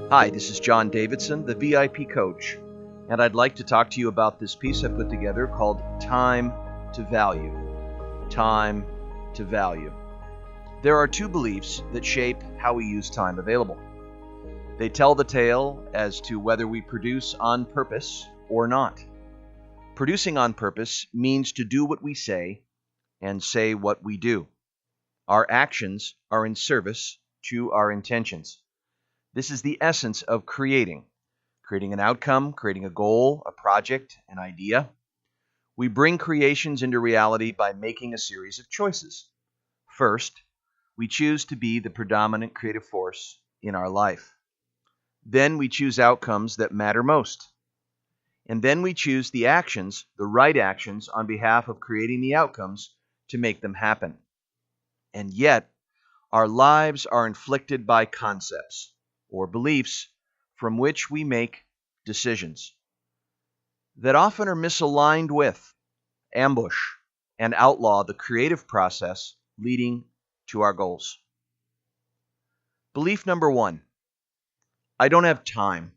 Hi, this is John Davidson, the VIP coach, and I'd like to talk to you about this piece I put together called Time to Value. Time to Value. There are two beliefs that shape how we use time available. They tell the tale as to whether we produce on purpose or not. Producing on purpose means to do what we say and say what we do. Our actions are in service to our intentions. This is the essence of creating an outcome, creating a goal, a project, an idea. We bring creations into reality by making a series of choices. First, we choose to be the predominant creative force in our life. Then we choose outcomes that matter most. And then we choose the actions, the right actions, on behalf of creating the outcomes to make them happen. And yet, our lives are inflicted by concepts or beliefs from which we make decisions that often are misaligned with, ambush, and outlaw the creative process leading to our goals. Belief number 1, I don't have time.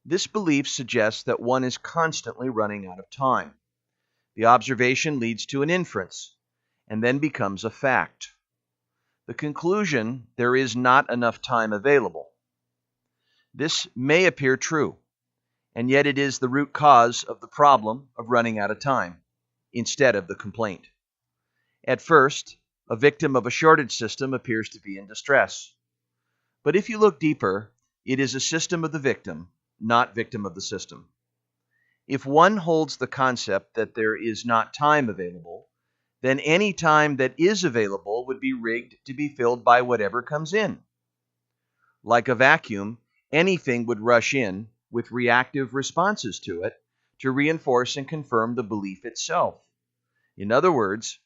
This belief suggests that one is constantly running out of time. The observation leads to an inference and then becomes a fact. The conclusion, there is not enough time available. This may appear true, and yet it is the root cause of the problem of running out of time, instead of the complaint. At first, a victim of a shortage system appears to be in distress. But if you look deeper, it is a system of the victim, not victim of the system. If one holds the concept that there is not time available, then any time that is available would be rigged to be filled by whatever comes in. Like a vacuum, anything would rush in with reactive responses to it to reinforce and confirm the belief itself. In other words,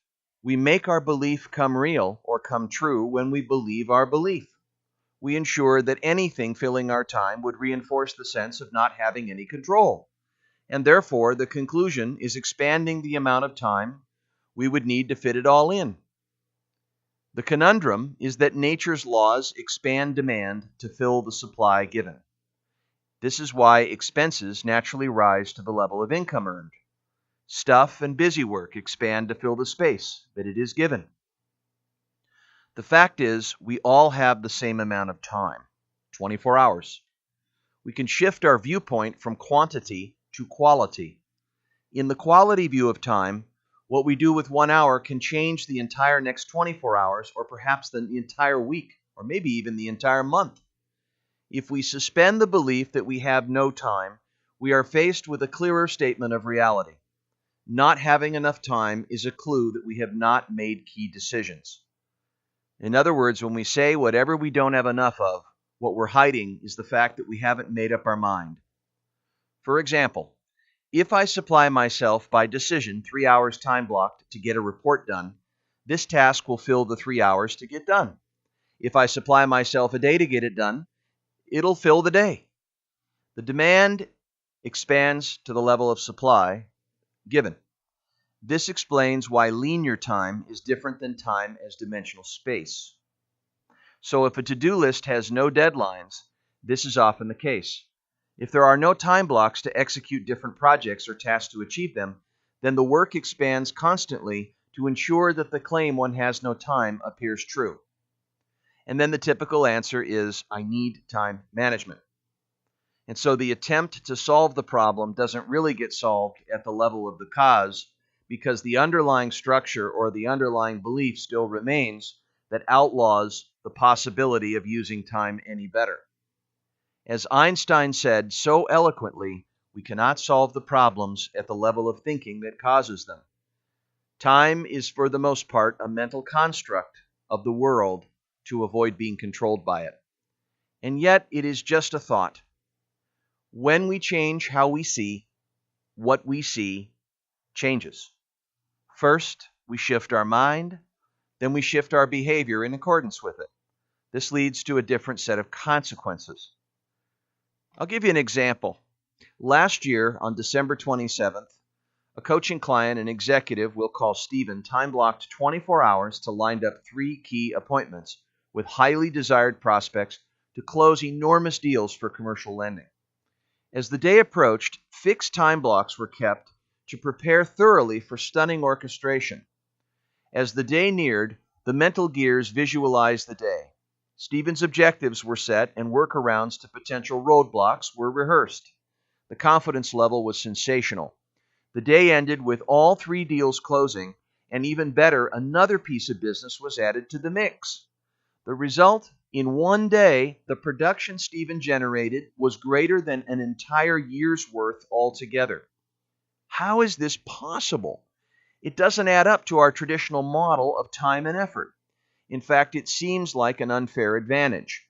we make our belief come real or come true when we believe our belief. We ensure that anything filling our time would reinforce the sense of not having any control. And therefore, the conclusion is expanding the amount of time we would need to fit it all in. The conundrum is that nature's laws expand demand to fill the supply given. This is why expenses naturally rise to the level of income earned. Stuff and busy work expand to fill the space that it is given. The fact is, we all have the same amount of time, 24 hours. We can shift our viewpoint from quantity to quality. In the quality view of time, what we do with 1 hour can change the entire next 24 hours, or perhaps the entire week, or maybe even the entire month. If we suspend the belief that we have no time, we are faced with a clearer statement of reality. Not having enough time is a clue that we have not made key decisions. In other words, when we say whatever we don't have enough of, what we're hiding is the fact that we haven't made up our mind. For example, if I supply myself by decision 3 hours time blocked to get a report done, this task will fill the 3 hours to get done. If I supply myself a day to get it done, it'll fill the day. The demand expands to the level of supply given. This explains why linear time is different than time as dimensional space. So if a to-do list has no deadlines, this is often the case. If there are no time blocks to execute different projects or tasks to achieve them, then the work expands constantly to ensure that the claim one has no time appears true. And then the typical answer is, I need time management. And so the attempt to solve the problem doesn't really get solved at the level of the cause, because the underlying structure or the underlying belief still remains that outlaws the possibility of using time any better. As Einstein said so eloquently, we cannot solve the problems at the level of thinking that causes them. Time is for the most part a mental construct of the world to avoid being controlled by it. And yet it is just a thought. When we change how we see, what we see changes. First, we shift our mind, then we shift our behavior in accordance with it. This leads to a different set of consequences. I'll give you an example. Last year, on December 27th, a coaching client, an executive we'll call Stephen, time-blocked 24 hours to line up 3 key appointments with highly desired prospects to close enormous deals for commercial lending. As the day approached, fixed time blocks were kept to prepare thoroughly for stunning orchestration. As the day neared, the mental gears visualized the day. Stephen's objectives were set and workarounds to potential roadblocks were rehearsed. The confidence level was sensational. The day ended with all 3 deals closing, and even better, another piece of business was added to the mix. The result, in one day, the production Stephen generated was greater than an entire year's worth altogether. How is this possible? It doesn't add up to our traditional model of time and effort. In fact, it seems like an unfair advantage.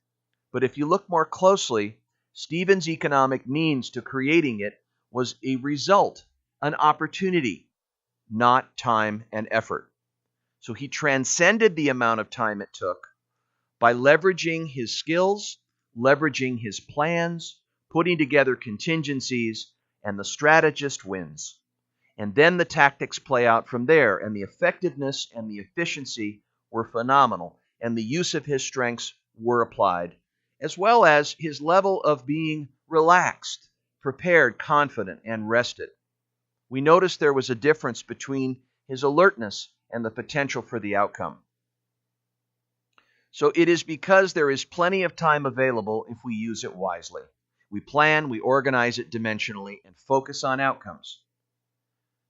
But if you look more closely, Stephen's economic means to creating it was a result, an opportunity, not time and effort. So he transcended the amount of time it took by leveraging his skills, leveraging his plans, putting together contingencies, and the strategist wins. And then the tactics play out from there, and the effectiveness and the efficiency were phenomenal, and the use of his strengths were applied, as well as his level of being relaxed, prepared, confident, and rested. We noticed there was a difference between his alertness and the potential for the outcome. So it is because there is plenty of time available if we use it wisely. We plan, we organize it dimensionally, and focus on outcomes.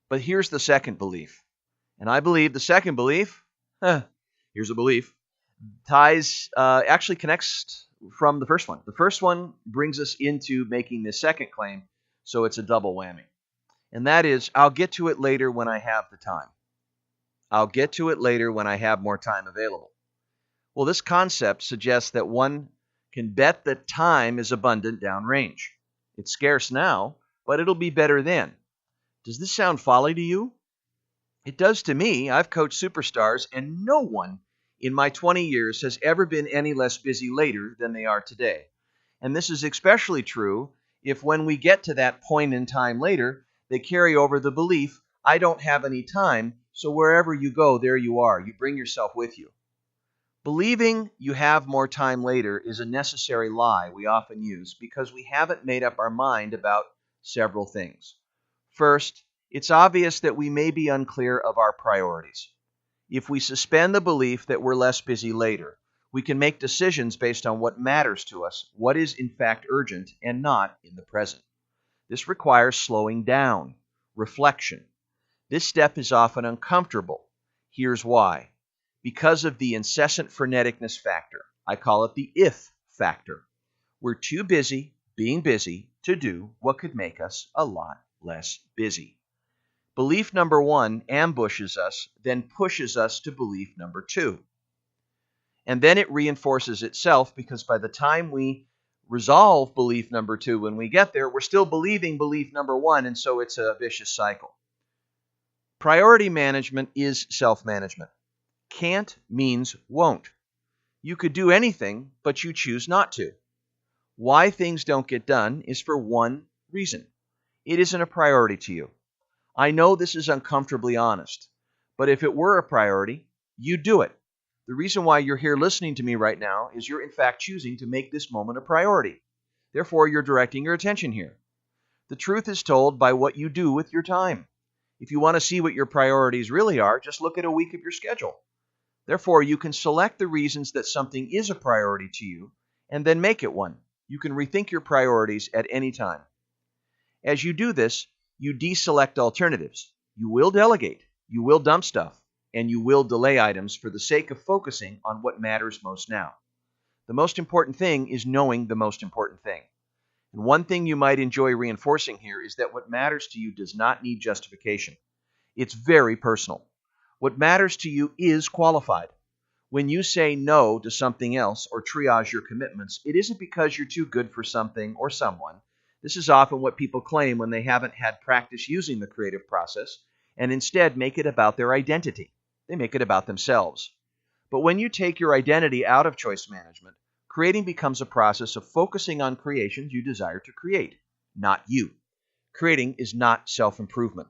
But here's the second belief. And I believe the second belief, here's a belief, actually connects from the first one. The first one brings us into making this second claim, so it's a double whammy. And that is, I'll get to it later when I have the time. I'll get to it later when I have more time available. Well, this concept suggests that one can bet that time is abundant downrange. It's scarce now, but it'll be better then. Does this sound folly to you? It does to me. I've coached superstars, and no one in my 20 years has ever been any less busy later than they are today. And this is especially true if when we get to that point in time later, they carry over the belief, I don't have any time, so wherever you go, there you are. You bring yourself with you. Believing you have more time later is a necessary lie we often use because we haven't made up our mind about several things. First, it's obvious that we may be unclear of our priorities. If we suspend the belief that we're less busy later, we can make decisions based on what matters to us, what is in fact urgent and not in the present. This requires slowing down, reflection. This step is often uncomfortable. Here's why. Because of the incessant freneticness factor. I call it the if factor. We're too busy being busy to do what could make us a lot less busy. Belief number 1 ambushes us, then pushes us to belief number 2. And then it reinforces itself because by the time we resolve belief number 2 when we get there, we're still believing belief number 1, and so it's a vicious cycle. Priority management is self-management. Can't means won't. You could do anything, but you choose not to. Why things don't get done is for one reason. It isn't a priority to you. I know this is uncomfortably honest, but if it were a priority, you'd do it. The reason why you're here listening to me right now is you're in fact choosing to make this moment a priority. Therefore, you're directing your attention here. The truth is told by what you do with your time. If you want to see what your priorities really are, just look at a week of your schedule. Therefore, you can select the reasons that something is a priority to you and then make it one. You can rethink your priorities at any time. As you do this, you deselect alternatives. You will delegate, you will dump stuff, and you will delay items for the sake of focusing on what matters most now. The most important thing is knowing the most important thing. And one thing you might enjoy reinforcing here is that what matters to you does not need justification. It's very personal. What matters to you is qualified. When you say no to something else or triage your commitments, it isn't because you're too good for something or someone. This is often what people claim when they haven't had practice using the creative process and instead make it about their identity. They make it about themselves. But when you take your identity out of choice management, creating becomes a process of focusing on creations you desire to create, not you. Creating is not self-improvement.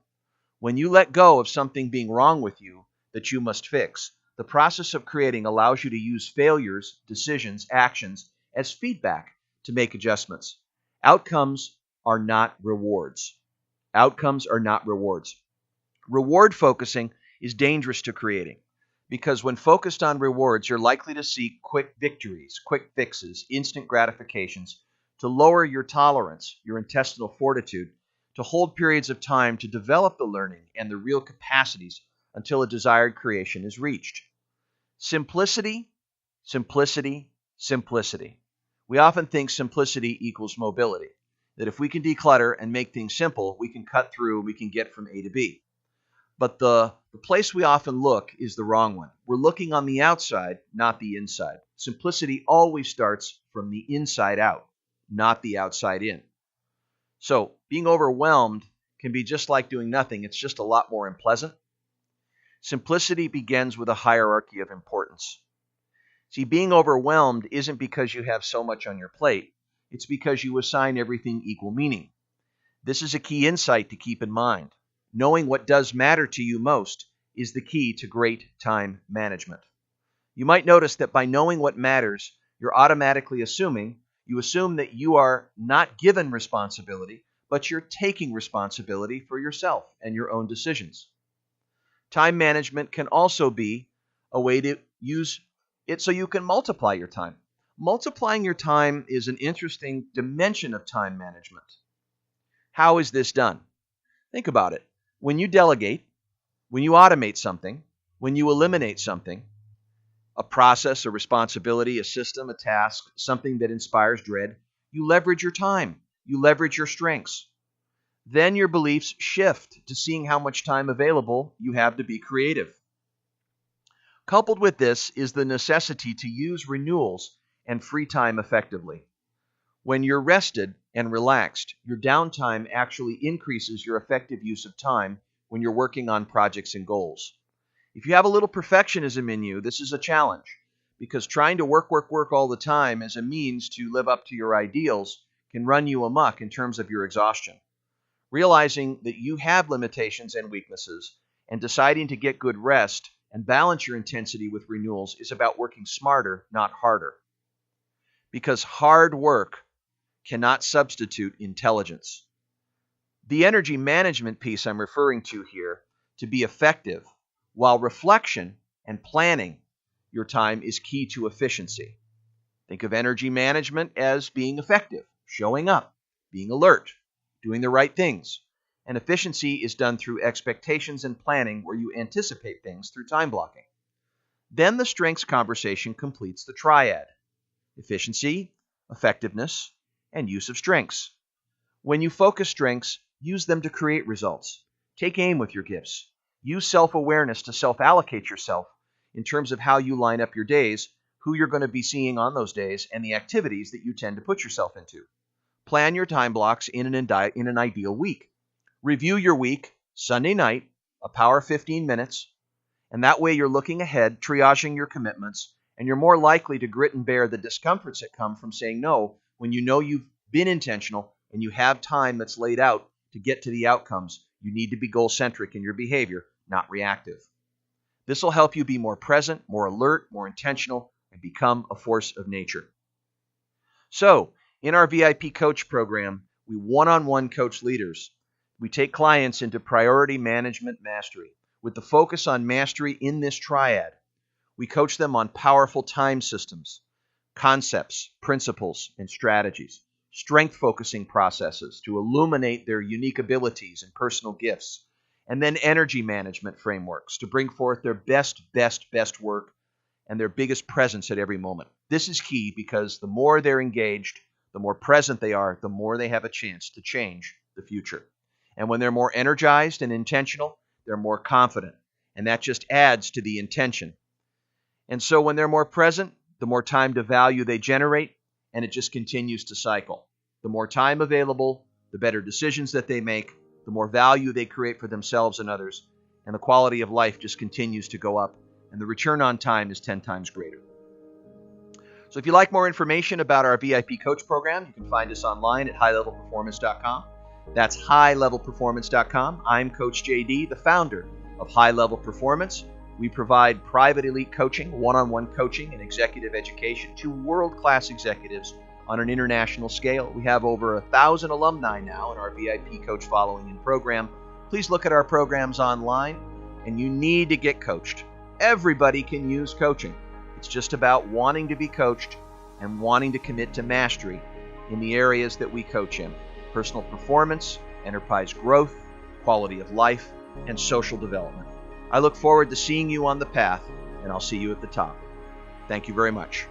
When you let go of something being wrong with you that you must fix, the process of creating allows you to use failures, decisions, actions, as feedback to make adjustments. Outcomes are not rewards. Outcomes are not rewards. Reward focusing is dangerous to creating because when focused on rewards, you're likely to seek quick victories, quick fixes, instant gratifications to lower your tolerance, your intestinal fortitude, to hold periods of time to develop the learning and the real capacities until a desired creation is reached. Simplicity, simplicity, simplicity. We often think simplicity equals mobility, that if we can declutter and make things simple, we can cut through, we can get from A to B. But the place we often look is the wrong one. We're looking on the outside, not the inside. Simplicity always starts from the inside out, not the outside in. So being overwhelmed can be just like doing nothing. It's just a lot more unpleasant. Simplicity begins with a hierarchy of importance. See, being overwhelmed isn't because you have so much on your plate. It's because you assign everything equal meaning. This is a key insight to keep in mind. Knowing what does matter to you most is the key to great time management. You might notice that by knowing what matters, you're automatically you assume that you are not given responsibility, but you're taking responsibility for yourself and your own decisions. Time management can also be a way to use it so you can multiply your time. Multiplying your time is an interesting dimension of time management. How is this done? Think about it. When you delegate, when you automate something, when you eliminate something, a process, a responsibility, a system, a task, something that inspires dread, you leverage your time. You leverage your strengths. Then your beliefs shift to seeing how much time available you have to be creative. Coupled with this is the necessity to use renewals and free time effectively. When you're rested and relaxed, your downtime actually increases your effective use of time when you're working on projects and goals. If you have a little perfectionism in you, this is a challenge because trying to work all the time as a means to live up to your ideals can run you amok in terms of your exhaustion. Realizing that you have limitations and weaknesses and deciding to get good rest and balance your intensity with renewals is about working smarter, not harder. Because hard work cannot substitute intelligence. The energy management piece I'm referring to here, to be effective, while reflection and planning your time is key to efficiency. Think of energy management as being effective, showing up, being alert, doing the right things. And efficiency is done through expectations and planning where you anticipate things through time blocking. Then the strengths conversation completes the triad: efficiency, effectiveness, and use of strengths. When you focus strengths, use them to create results. Take aim with your gifts. Use self-awareness to self-allocate yourself in terms of how you line up your days, who you're going to be seeing on those days, and the activities that you tend to put yourself into. Plan your time blocks in an ideal week. Review your week Sunday night, a power 15 minutes, and that way you're looking ahead, triaging your commitments, and you're more likely to grit and bear the discomforts that come from saying no when you know you've been intentional and you have time that's laid out to get to the outcomes. You need to be goal-centric in your behavior, not reactive. This will help you be more present, more alert, more intentional, and become a force of nature. So, in our VIP coach program, we one-on-one coach leaders. We take clients into priority management mastery with the focus on mastery in this triad. We coach them on powerful time systems, concepts, principles, and strategies, strength-focusing processes to illuminate their unique abilities and personal gifts, and then energy management frameworks to bring forth their best work and their biggest presence at every moment. This is key because the more they're engaged, the more present they are, the more they have a chance to change the future. And when they're more energized and intentional, they're more confident. And that just adds to the intention. And so when they're more present, the more time to value they generate, and it just continues to cycle. The more time available, the better decisions that they make, the more value they create for themselves and others, and the quality of life just continues to go up, and the return on time is 10 times greater. So if you'd like more information about our VIP coach program, you can find us online at highlevelperformance.com. That's highlevelperformance.com. I'm Coach JD, the founder of High Level Performance. We provide private elite coaching, one-on-one coaching, and executive education to world-class executives on an international scale. We have over 1,000 alumni now in our VIP Coach Following In program. Please look at our programs online, and you need to get coached. Everybody can use coaching. It's just about wanting to be coached and wanting to commit to mastery in the areas that we coach in: personal performance, enterprise growth, quality of life, and social development. I look forward to seeing you on the path, and I'll see you at the top. Thank you very much.